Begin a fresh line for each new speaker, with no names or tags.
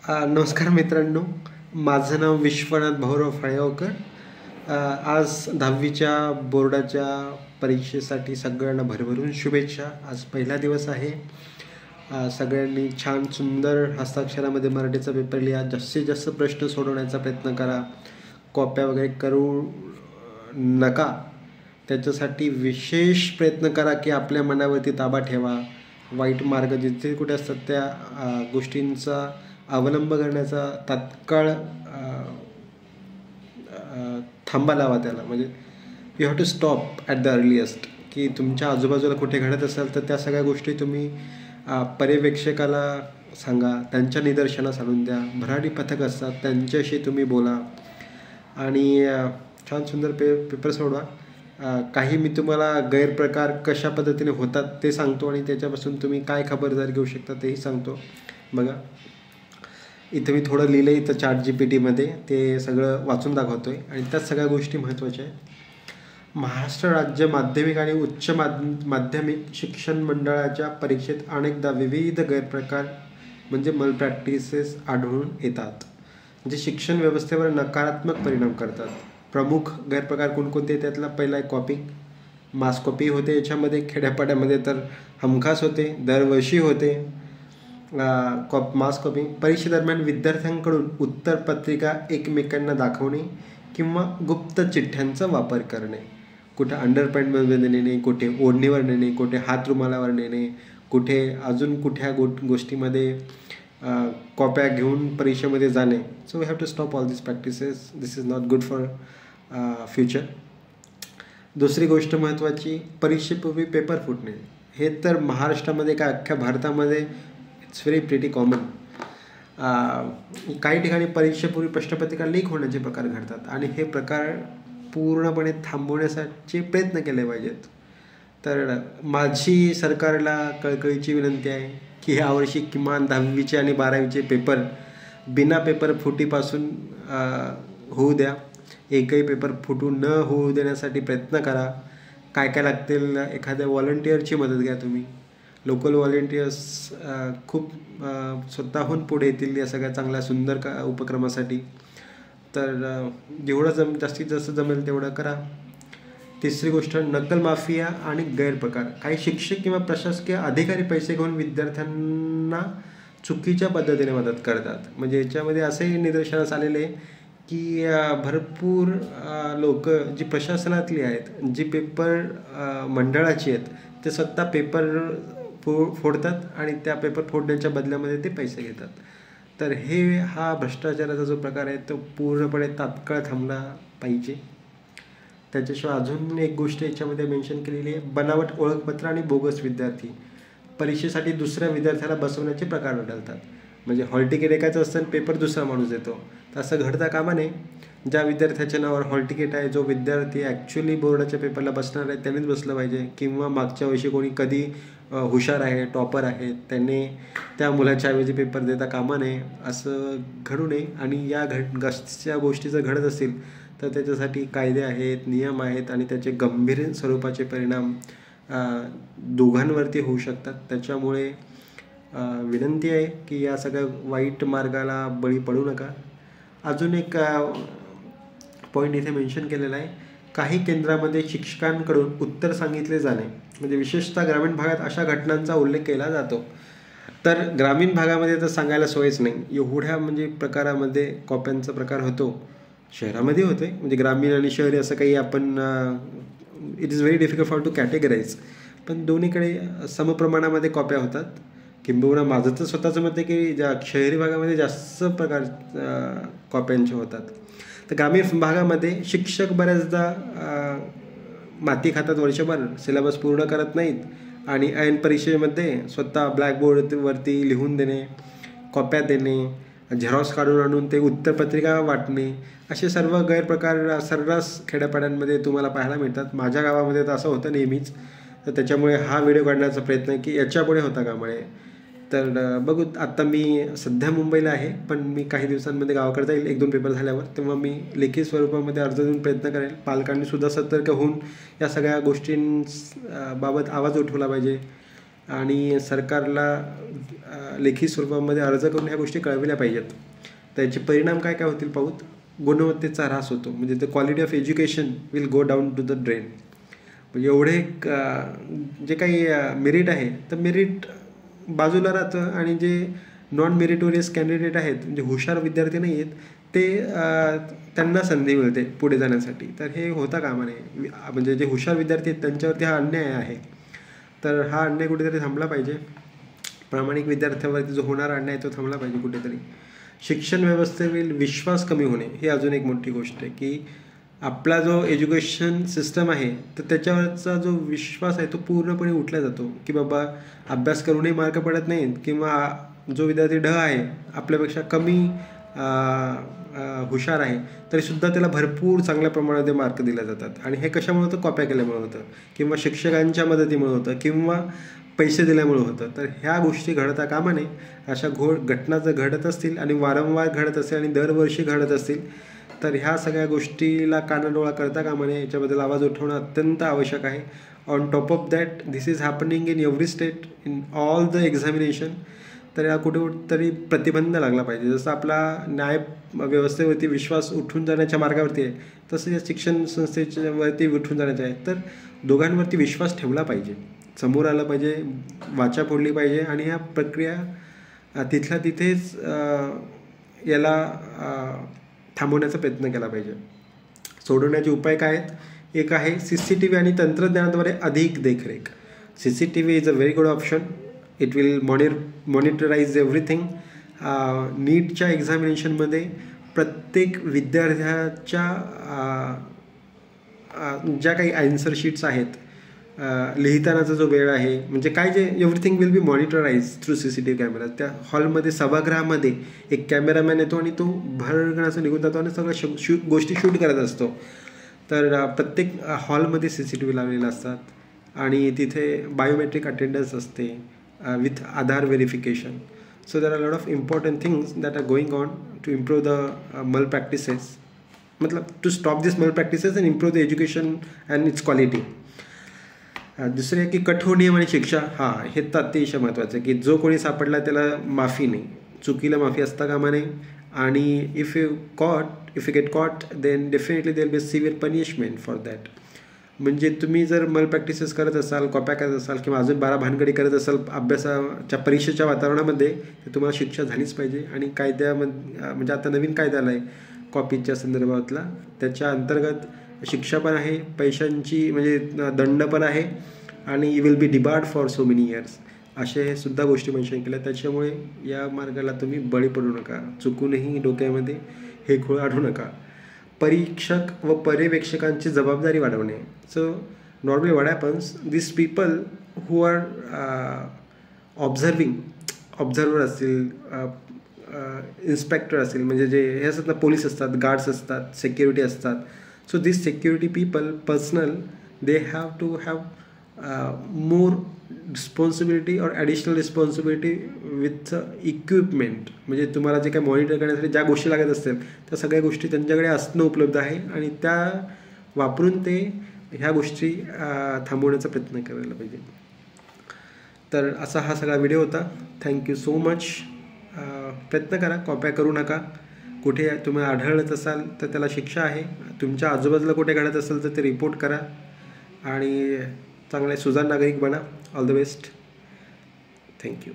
नमस्कार मित्रांनो, माझं नाव विश्वनाथ भाऊराव फळेगावकर. आज 10वीच्या बोर्डाच्या परीक्षेसाठी सगळ्यांना भरभरून शुभेच्छा. आज पहिला दिवस आहे. सगळ्यांनी छान सुंदर हस्ताक्षरामध्ये मराठीचा पेपर लिहा. जास्तीत जास्त प्रश्न सोडवण्याचा प्रयत्न करा. कॉप्या वगैरे करू नका. त्याच्यासाठी विशेष प्रयत्न करा की आपल्या मनावरती ताबा ठेवा. वाईट मार्ग जिथे कुठे असतात त्या गोष्टींचा अवलंब करण्याचा तात्काळ थांबा लावा त्याला. म्हणजे you have to stop at the earliest. की तुमच्या आजूबाजूला कुठे घडत असेल तर त्या सगळ्या गोष्टी तुम्ही पर्यवेक्षकाला सांगा, त्यांच्या निदर्शनास आणून द्या. भरारी पथक असतात त्यांच्याशी तुम्ही बोला आणि छान सुंदर पेपर सोडवा. काही मी तुम्हाला गैरप्रकार कशा पद्धतीने होतात ते सांगतो आणि त्याच्यापासून तुम्ही काय खबरदारी घेऊ शकता तेही सांगतो. बघा, इथं मी थोडं लिहिलं आहे. इथं ChatGPTमध्ये ते सगळं वाचून दाखवतो आहे आणि त्याच सगळ्या गोष्टी महत्त्वाच्या आहेत. महाराष्ट्र राज्य माध्यमिक आणि उच्च माध्यमिक शिक्षण मंडळाच्या परीक्षेत अनेकदा विविध गैरप्रकार म्हणजे मलप्रॅक्टिसेस आढळून येतात, जे शिक्षण व्यवस्थेवर नकारात्मक परिणाम करतात. प्रमुख गैरप्रकार कोणकोणते? त्यातला पहिला आहे कॉपिंग. मास कॉपी होते याच्यामध्ये. खेड्यापाड्यामध्ये तर हमखास होते, दरवर्षी होते मास कॉपी. परीक्षेदरम्यान विद्यार्थ्यांकडून उत्तरपत्रिका एकमेकांना दाखवणे किंवा गुप्त चिठ्ठ्यांचा वापर करणे. कुठे अंडरपॅन्टमध्ये नेणे, कुठे ओढणीवर नेणे, कुठे हात रुमालावर नेणे, कुठे अजून कुठ्या गोष्टीमध्ये कॉप्या घेऊन परीक्षेमध्ये जाणे. So we have to stop all this practices. This is not good for future. दुसरी गोष्ट महत्त्वाची, परीक्षेपूर्वी पेपर फुटणे. हे तर महाराष्ट्रामध्ये काय अख्ख्या भारतामध्ये इट्स व्हेरी प्रिटी कॉमन. काही ठिकाणी परीक्षेपूर्वी प्रश्नपत्रिका लीक होण्याचे प्रकार घडतात आणि हे प्रकार पूर्णपणे थांबवण्यासाठी प्रयत्न केले पाहिजेत. तर माझी सरकारला कळकळीची विनंती आहे की यावर्षी किमान 10वीचे आणि 12वीचे पेपर बिना पेपर फुटीपासून होऊ द्या. एकही पेपर फुटू न होऊ देण्यासाठी प्रयत्न करा. काय काय लागतील, एखाद्या व्हॉलंटिअरची मदत घ्या तुम्ही. लोकल व्हॉलेंटियर्स खूप स्वतःहून पुढे येतील या सगळ्या चांगल्या सुंदर उपक्रमासाठी. तर जेवढं जास्तीत जास्त जमेल तेवढं करा. तिसरी गोष्ट, नकल माफिया आणि गैरप्रकार. काही शिक्षक किंवा प्रशासकीय अधिकारी पैसे घेऊन विद्यार्थ्यांना चुकीच्या पद्धतीने मदत करतात. म्हणजे याच्यामध्ये असंही निदर्शनास आलेले की भरपूर लोक जी प्रशासनातली आहेत, जी पेपर मंडळाची आहेत, ते स्वतः पेपर फोडतात आणि त्या पेपर फोडण्याच्या बदल्यामध्ये ते पैसे घेतात. तर हा भ्रष्टाचाराचा जो प्रकार आहे तो पूर्णपणे तात्काळ थांबला पाहिजे. त्याच्याशिवाय अजून एक गोष्ट याच्यामध्ये मेन्शन केलेली आहे, बनावट ओळखपत्र आणि बोगस विद्यार्थी. परीक्षेसाठी दुसऱ्या विद्यार्थ्याला बसवण्याचे प्रकार आढळतात. म्हणजे हॉल तिकीट एकाचं असतं आणि पेपर दुसरा माणूस देतो. तर असं घडता कामा नये. ज्या विद्यार्थ्याच्या नावावर हॉल तिकीट आहे, जो विद्यार्थी ॲक्च्युली बोर्डाच्या पेपरला बसणार आहे त्यानेच बसलं पाहिजे. किंवा मागच्या वर्षी कोणी कधी हुशार आहे, टॉपर आहे, त्याने त्या मुलाच्या ऐवजी पेपर देता कामा नये. असं घडू नये. आणि या गोष्टी जर घडत असतील तर त्याच्यासाठी कायदे आहेत, नियम आहेत आणि त्याचे गंभीर स्वरूपाचे परिणाम दोघांवरती होऊ शकतात. त्याच्यामुळे विनंती आहे की या सगळ्या वाईट मार्गाला बळी पडू नका. अजून एक पॉईंट इथे मेन्शन केलेला आहे, काही केंद्रामध्ये शिक्षकांकडून उत्तर सांगितले जाणे. म्हणजे विशेषतः ग्रामीण भागात अशा घटनांचा उल्लेख केला जातो. तर ग्रामीण भागामध्ये तर सांगायला सोयच नाही. एवढ्या म्हणजे प्रकारामध्ये कॉप्यांचा प्रकार होतो. शहरामध्ये होते, म्हणजे ग्रामीण आणि शहरी असं काही आपण it is very difficult for to categorise. पण दोन्हीकडे समप्रमाणामध्ये कॉप्या होतात. किंबहुना माझं तर स्वतःचं मत आहे की शहरी भागामध्ये जास्त प्रकार कॉप्यांचे होतात. तर ग्रामीण भागामध्ये शिक्षक बऱ्याचदा माती खातात वर्षभर, सिलेबस पूर्ण करत नाहीत आणि ऐन परीक्षेमध्ये स्वतः ब्लॅकबोर्डवरती लिहून देणे, कॉप्या देणे, झेरॉक्स काढून आणून ते उत्तरपत्रिका वाटणे, असे सर्व गैरप्रकार सर्रास खेड्यापाड्यांमध्ये तुम्हाला पाहायला मिळतात. माझ्या गावामध्ये तर असं होतं नेहमीच. तर त्याच्यामुळे हा व्हिडिओ काढण्याचा प्रयत्न आहे की याच्यापुढे होता कामा नये. तर बघू, आत्ता मी सध्या मुंबईला आहे, पण मी काही दिवसांमध्ये गावाकडे जाईल 1-2 पेपर झाल्यावर. तेव्हा मी लेखी स्वरूपामध्ये अर्ज देऊन प्रयत्न करेल. पालकांनी सुद्धा सतर्क होऊन या सगळ्या गोष्टींबाबत आवाज उठवला पाहिजे. आणि सरकारला लेखी स्वरूपामध्ये अर्ज करून ह्या गोष्टी कळविल्या पाहिजेत. त्याचे परिणाम काय काय होतील पाहूत. गुणवत्तेचा ह्रास होतो, म्हणजे the quality of education will go down to the drain. म्हणजे एवढे जे काही मेरिट आहे तर मेरिट बाजूला राहतं आणि जे नॉन मेरिटोरियस कॅन्डिडेट आहेत, म्हणजे हुशार विद्यार्थी नाही आहेत, ते त्यांना संधी मिळते पुढे जाण्यासाठी. तर हे होता कामा नये. म्हणजे जे हुशार विद्यार्थी आहेत त्यांच्यावरती हा अन्याय आहे. तर हा अन्याय कुठेतरी थांबला पाहिजे. प्रामाणिक विद्यार्थ्यांवरती जो होणारा अन्याय तो थांबला पाहिजे कुठेतरी. शिक्षण व्यवस्थेवरील विश्वास कमी होणे ही अजून एक मोठी गोष्ट आहे, की आपला जो एज्युकेशन सिस्टम आहे तर त्याच्यावरचा जो विश्वास आहे तो पूर्णपणे उठला जातो, की बाबा अभ्यास करूनही मार्क पडत नाहीत, किंवा जो विद्यार्थी आहे आपल्यापेक्षा कमी हुशार आहे तरीसुद्धा त्याला भरपूर चांगल्या प्रमाणामध्ये मार्क दिले जातात. आणि हे कशामुळे होतं? कॉप्या केल्यामुळे होतं, किंवा शिक्षकांच्या मदतीमुळे होतं, किंवा पैसे दिल्यामुळे होतं. तर ह्या गोष्टी घडता कामा नये. अशा घटना जर घडत असतील आणि वारंवार घडत असतील आणि दरवर्षी घडत असतील तर ह्या सगळ्या गोष्टीला कानाडोळा करता कामा नये. याच्याबद्दल आवाज उठवणं अत्यंत आवश्यक आहे. On top of that this is happening in every state, in all the examination. तर या कुठेतरी प्रतिबंध लागला पाहिजे. जसं आपला न्याय व्यवस्थेवरती विश्वास उठून जाण्याच्या मार्गावरती आहे, तसं या शिक्षण संस्थेच्यावरती उठून जाण्याचे आहे. तर दोघांवरती विश्वास ठेवला पाहिजे, समोर आलं पाहिजे, वाचा फोडली पाहिजे, आणि ह्या प्रक्रिया तिथल्या तिथेच याला थांबवण्याचा प्रयत्न केला पाहिजे. सोडवण्याचे उपाय काय आहेत? एक आहे CCTV आणि तंत्रज्ञानाद्वारे अधिक देखरेख. CCTV is a very good option. It will monitorize everything. नीटच्या एक्झामिनेशनमध्ये प्रत्येक विद्यार्थ्याच्या ज्या काही आन्सर शीट्स आहेत, लिहितानाचा जो वेळ आहे, म्हणजे काय जे everything will be monitorize through CCTV camera. त्या हॉलमध्ये सभागृहामध्ये एक कॅमेरामॅन येतो आणि तो भरगणाचं निघून जातो आणि सगळं गोष्टी शूट करत असतो. तर प्रत्येक हॉलमध्ये CCTV लावलेला असतात आणि तिथे बायोमेट्रिक अटेंडन्स असते with Aadhaar verification. So there are lot of important things that are going on to improve the malpractices, मतलब to stop this malpractices and improve the education and its quality. दुसरे आहे की कठोर नियम आणि शिक्षा. हे तर अतिशय महत्त्वाचं आहे, की जो कोणी सापडला त्याला माफी नाही, चुकीला माफी असता कामा नये. आणि if you get caught then definitely there be severe punishment for that. म्हणजे तुम्ही जर मल प्रॅक्टिसेस करत असाल, कॉप्या करत असाल, किंवा अजून 12 भानगडी करत असाल अभ्यासाच्या परीक्षेच्या वातावरणामध्ये, तर तुम्हाला शिक्षा झालीच पाहिजे. आणि कायद्यामध्ये म्हणजे आता नवीन कायदा आला आहे कॉपीच्या संदर्भातला, त्याच्या अंतर्गत शिक्षा पण आहे, पैशांची म्हणजे दंड पण आहे, आणि you will be debarred for so many years, असे सुद्धा गोष्टी मेन्शन केल्या. त्याच्यामुळे या मार्गाला तुम्ही बळी पडू नका, चुकूनही डोक्यामध्ये हे खूळ आणू नका. परीक्षक व पर्यवेक्षकांची जबाबदारी वाढवणे. So normally what happens, this people who are observer असतील, इन्स्पेक्टर असतील, म्हणजे जे हे असतात ना, पोलीस असतात, गार्ड्स असतात, सिक्युरिटी असतात. So these security people personal, they have to have more responsibility or additional responsibility with equipment. म्हणजे तुम्हाला जे काही मॉनिटर करण्यासाठी ज्या गोष्टी लागत असतील त्या सगळ्या गोष्टी त्यांच्याकडे असणं उपलब्ध आहे, आणि त्या वापरून ते ह्या गोष्टी थांबवण्याचा प्रयत्न करायला पाहिजे. तर असा हा सगळा व्हिडिओ होता. Thank you so much. प्रयत्न करा, कॉप्या करू नका. कुठे तुम्ही आढळत असाल तर त्याला शिक्षा आहे. तुमच्या आजूबाजूला कुठे घडत असेल तर ते रिपोर्ट करा, आणि चांगले सुजाण नागरिक बना. All the best. थँक्यू.